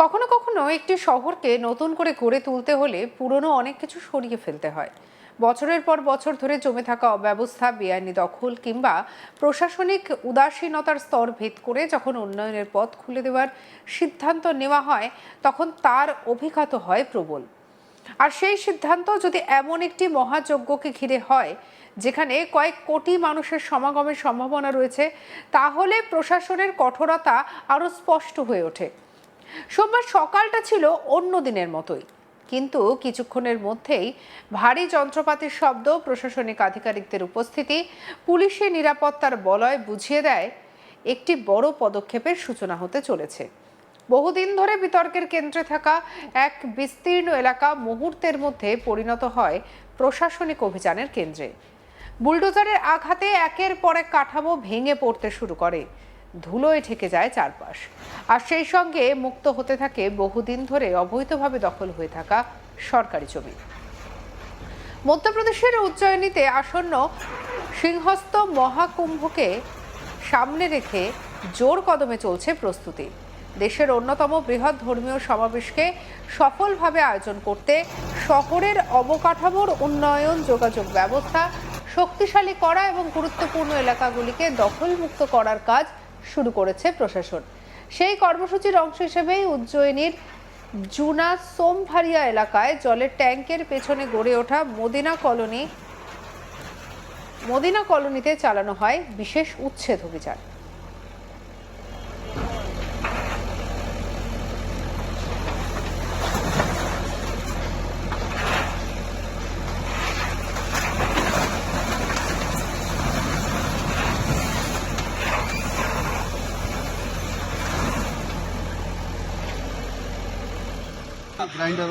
কখনো কখনো একটি শহরকে নতুন করে গড়ে তুলতে হলে পুরনো অনেক কিছু সরিয়ে ফেলতে হয়। বছরের পর বছর ধরে জমে থাকা অব্যবস্থা, বেআইনি দখল কিংবা প্রশাসনিক উদাসীনতার স্তর ভেদ করে যখন উন্নয়নের পথ খুলে দেওয়ার সিদ্ধান্ত নেওয়া হয়, তখন তার অভিঘাত হয় প্রবল। আর সেই সিদ্ধান্ত যদি এমন একটি মহাযজ্ঞকে ঘিরে হয়, যেখানে কয়েক কোটি মানুষের সমাগমের সম্ভাবনা রয়েছে, তাহলে প্রশাসনের কঠোরতা আরও স্পষ্ট হয়ে ওঠে। সোমবার সকালটা ছিল অন্য দিনের মতোই, কিন্তু কিছুক্ষণের মধ্যেই ভারী যন্ত্রপাতির শব্দ, প্রশাসনিক আধিকারিকদের উপস্থিতি, পুলিশের নিরাপত্তার বলয় বুঝিয়ে দেয় একটি বড় পদক্ষেপের সূচনা হতে চলেছে। বহুদিন ধরে বিতর্কের কেন্দ্রে থাকা এক বিস্তীর্ণ এলাকা মুহূর্তের মধ্যে পরিণত হয় প্রশাসনিক অভিযানের কেন্দ্রে। বুলডোজারের আঘাতে একের পর এক কাঠামো ভেঙে পড়তে শুরু করে, ধুলোয় ঢেকে যায় চারপাশ। আর সেই সঙ্গে মুক্ত হতে থাকে বহুদিন ধরে অবৈধভাবে দখল হয়ে থাকা সরকারি জমি। মধ্যপ্রদেশের উজ্জয়িনীতে আসন্ন সিংহস্ত মহাকুম্ভকে সামনে রেখে জোর কদমে চলছে প্রস্তুতি। দেশের অন্যতম বৃহৎ ধর্মীয় সমাবেশকে সফলভাবে আয়োজন করতে শহরের অবকাঠামোর উন্নয়ন, যোগাযোগ ব্যবস্থা শক্তিশালী করা এবং গুরুত্বপূর্ণ এলাকাগুলিকে দখলমুক্ত করার কাজ শুরু করেছে প্রশাসন। সেই কর্মসূচির অংশ হিসেবেই উজ্জয়িনীর জুনা সোমভারিয়া এলাকায় জলের ট্যাঙ্কের পেছনে গড়ে ওঠা মদিনা কলোনিতে চালানো হয় বিশেষ উচ্ছেদ অভিযান। ग्राइंडर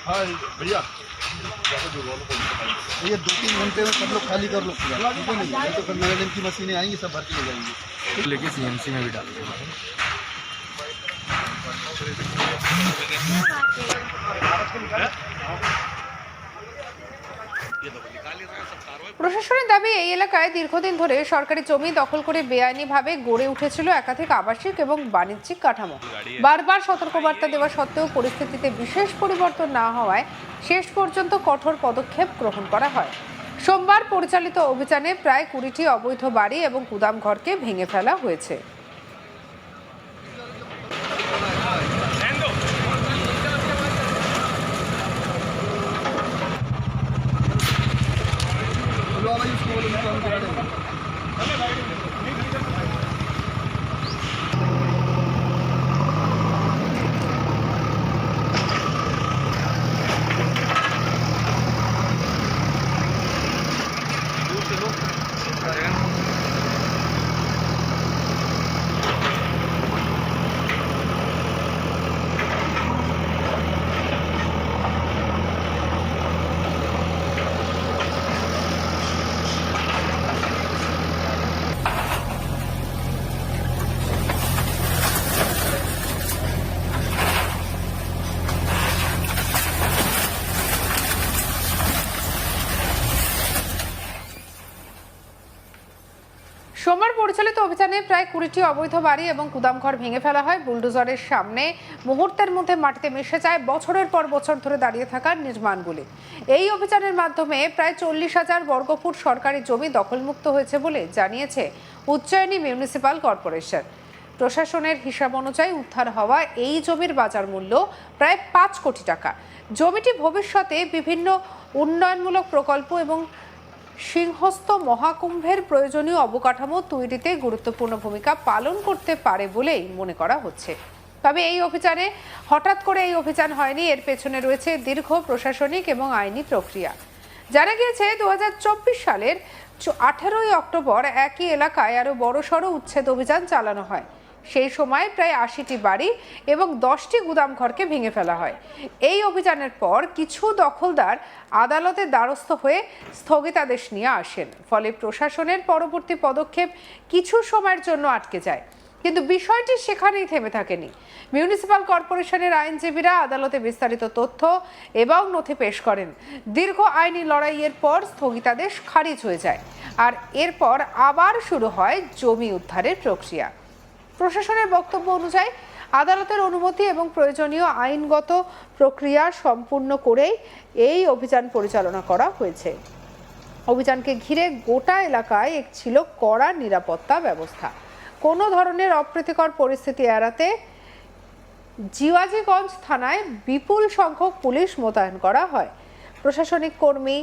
हाँ भैया ये 2-3 घंटे में सब लोग खाली कर लो पूरा, ठीक है? नहीं तो फिर नगर निगम की मशीनें आएंगी, सब भर के ले जाएंगी, लेके सीएमसी में भी डाल देंगे। প্রশাসনের দাবি, এই এলাকায় দীর্ঘদিন ধরে সরকারি জমি দখল করে বেআইনিভাবে গড়ে উঠেছিল একাধিক আবাসিক এবং বাণিজ্যিক কাঠামো। বারবার সতর্কবার্তা দেওয়া সত্ত্বেও পরিস্থিতিতে বিশেষ পরিবর্তন না হওয়ায় শেষ পর্যন্ত কঠোর পদক্ষেপ গ্রহণ করা হয়। সোমবার পরিচালিত অভিযানে প্রায় 20টি অবৈধ বাড়ি এবং গুদাম ঘরকে ভেঙে ফেলা হয়েছে। সোমবার পরিচালিত অভিযানে প্রায় 20টি অবৈধ বাড়ি এবং গুদামঘর ভেঙে ফেলা হয়। বুলডোজারের সামনে মুহূর্তের মধ্যে মাটিতে মিশে যায় বছরের পর বছর ধরে দাঁড়িয়ে থাকা নির্মাণগুলি। এই অভিযানের মাধ্যমে প্রায় 40,000 বর্গফুট সরকারি জমি দখলমুক্ত হয়েছে বলে জানিয়েছে উজ্জয়িনী মিউনিসিপাল কর্পোরেশন। প্রশাসনের হিসাব অনুযায়ী উদ্ধার হওয়া এই জমির বাজার মূল্য প্রায় 5 কোটি টাকা। জমিটি ভবিষ্যতে বিভিন্ন উন্নয়নমূলক প্রকল্প এবং সিংহস্ত মহাকুম্ভের প্রয়োজনীয় অবকাঠামো তৈরিতে গুরুত্বপূর্ণ ভূমিকা পালন করতে পারে বলেই মনে করা হচ্ছে। তবে এই অভিযানে হঠাৎ করে এই অভিযান হয়নি, এর পেছনে রয়েছে দীর্ঘ প্রশাসনিক এবং আইনি প্রক্রিয়া। জানা গিয়েছে 2024 সালের 18ই অক্টোবর একই এলাকায় আরও বড়সড় উচ্ছেদ অভিযান চালানো হয়। সেই সময় প্রায় 80টি বাড়ি এবং 10টি গুদামঘরকে ভেঙে ফেলা হয়। এই অভিযানের পর কিছু দখলদার আদালতের দ্বারস্থ হয়ে স্থগিতাদেশ নিয়ে আসেন, ফলে প্রশাসনের পরবর্তী পদক্ষেপ কিছু সময়ের জন্য আটকে যায়। কিন্তু বিষয়টি সেখানেই থেমে থাকেনি। মিউনিসিপাল কর্পোরেশনের আইনজীবীরা আদালতে বিস্তারিত তথ্য এবং নথি পেশ করেন। দীর্ঘ আইনি লড়াইয়ের পর স্থগিতাদেশ খারিজ হয়ে যায়, আর এরপর আবার শুরু হয় জমি উদ্ধারের প্রক্রিয়া। প্রশাসনের বক্তব্য অনুযায়ী আদালতের অনুমতি এবং প্রয়োজনীয় আইনগত প্রক্রিয়া সম্পূর্ণ করেই এই অভিযান পরিচালনা করা হয়েছে। অভিযানকে ঘিরে গোটা এলাকায় ছিল কড়া নিরাপত্তা ব্যবস্থা। কোনো ধরনের অপ্রীতিকর পরিস্থিতি এড়াতে জিওয়াজিগঞ্জ থানায় বিপুল সংখ্যক পুলিশ মোতায়েন করা হয়। প্রশাসনিক কর্মী,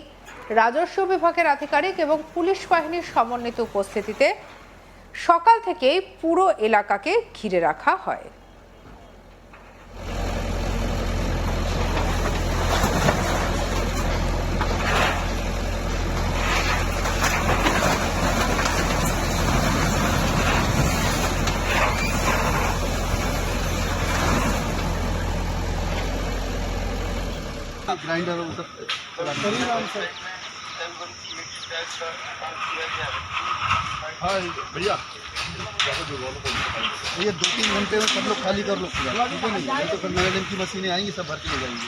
রাজস্ব বিভাগের আধিকারিক এবং পুলিশ বাহিনীর সমন্বিত উপস্থিতিতে সকাল থেকেই পুরো এলাকাকে ঘিরে রাখা হয়। ग्राइंडर वो सब हाँ भैया ये 2-3 घंटे में सब लोग खाली कर लो पूरा, ठीक है नहीं? नहीं तो फिर नरेलिम की मशीनें आएंगी, सब भर्ती हो जाएंगी।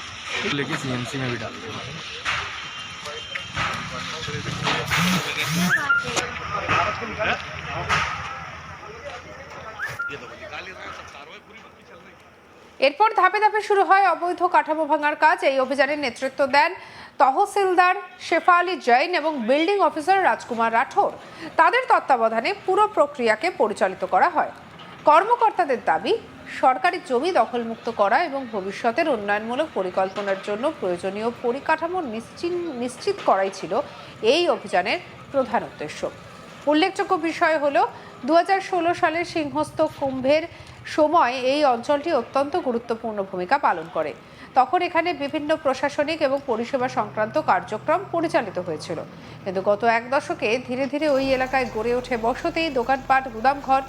लेके सीएमसी में भी डाल देंगे। এরপর ধাপে ধাপে শুরু হয় অবৈধ কাঠামো ভাঙার কাজ। এই অভিযানের নেতৃত্ব দেন তহসিলদার শেফা আলী জৈন এবং বিল্ডিং অফিসার রাজকুমার রাঠোর। তাদের তত্ত্বাবধানে পুরো প্রক্রিয়াকে পরিচালিত করা হয়। কর্মকর্তাদের দাবি, সরকারি জমি দখলমুক্ত করা এবং ভবিষ্যতের উন্নয়নমূলক পরিকল্পনার জন্য প্রয়োজনীয় পরিকাঠামো নিশ্চিত করাই ছিল এই অভিযানের প্রধান উদ্দেশ্য। উল্লেখযোগ্য বিষয় হলো 2016 সালের সিংহস্ত কুম্ভের সময় এই অঞ্চলটি অত্যন্ত গুরুত্বপূর্ণ ভূমিকা পালন করে। তখন এখানে বিভিন্ন প্রশাসনিক এবং পরিষেবা সংক্রান্ত কার্যক্রম পরিচালিত হয়েছিল। কিন্তু গত এক দশকে ধীরে ধীরে ওই এলাকায় গড়ে ওঠে বসতি, দোকানপাট, গুদামঘর।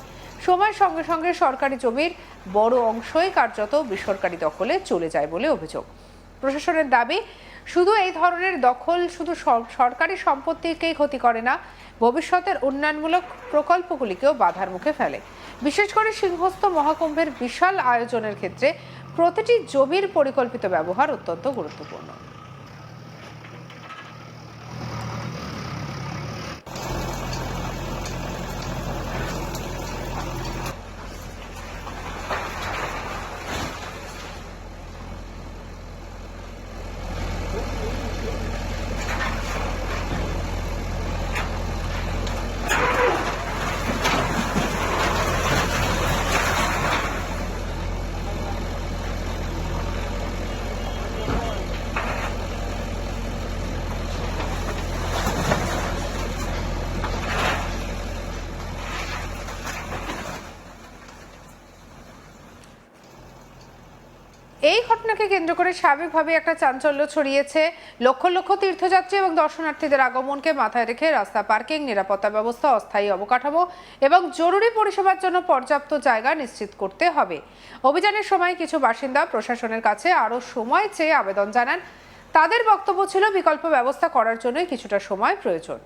সময়ের সঙ্গে সঙ্গে সরকারি জমির বড় অংশই কার্যত বেসরকারি দখলে চলে যায় বলে অভিযোগ। প্রশাসনের দাবি, শুধু এই ধরনের দখল শুধু সরকারি সম্পত্তিকেই ক্ষতি করে না, ভবিষ্যতের উন্নয়নমূলক প্রকল্পগুলিকেও বাধার মুখে ফেলে। বিশেষ করে সিংহস্ত মহাকুম্ভের বিশাল আয়োজনের ক্ষেত্রে প্রতিটি জমির পরিকল্পিত ব্যবহার অত্যন্ত গুরুত্বপূর্ণ। এই ঘটনাকে কেন্দ্র করে স্বাভাবিকভাবে একটা চাঞ্চল্য ছড়িয়েছে। লক্ষ লক্ষ তীর্থযাত্রী এবং দর্শনার্থীদের আগমনকে মাথায় রেখে রাস্তা, পার্কিং, নিরাপত্তা ব্যবস্থা, অস্থায়ী অবকাঠামো এবং জরুরি পরিষেবার জন্য পর্যাপ্ত জায়গা নিশ্চিত করতে হবে। অভিযানের সময় কিছু বাসিন্দা প্রশাসনের কাছে আরও সময় চেয়ে আবেদন জানান। তাদের বক্তব্য ছিল, বিকল্প ব্যবস্থা করার জন্য কিছুটা সময় প্রয়োজন।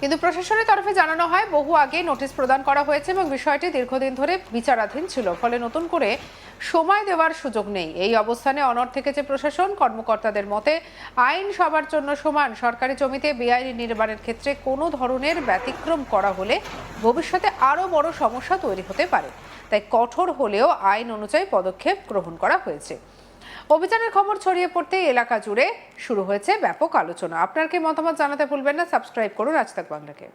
কিন্তু প্রশাসনের তরফে জানানো হয়, বহু আগে নোটিশ প্রদান করা হয়েছে এবং বিষয়টি দীর্ঘদিন ধরে বিচারাধীন ছিল, ফলে নতুন করে সময় দেওয়ার সুযোগ নেই। এই অবস্থানে অনড় থেকেছে প্রশাসন। কর্মকর্তাদের মতে, আইন সবার জন্য সমান। সরকারি জমিতে বেআইনি নির্মাণের ক্ষেত্রে কোনো ধরনের ব্যতিক্রম করা হলে ভবিষ্যতে আরও বড় সমস্যা তৈরি হতে পারে। তাই কঠোর হলেও আইন অনুযায়ী পদক্ষেপ গ্রহণ করা হয়েছে। অভিযানের খবর ছড়িয়ে পড়তেই এলাকা জুড়ে শুরু হয়েছে ব্যাপক আলোচনা। আপনার কি মতামত জানাতে ভুলবেন না। সাবস্ক্রাইব করুন আজ তাক বাংলাকে।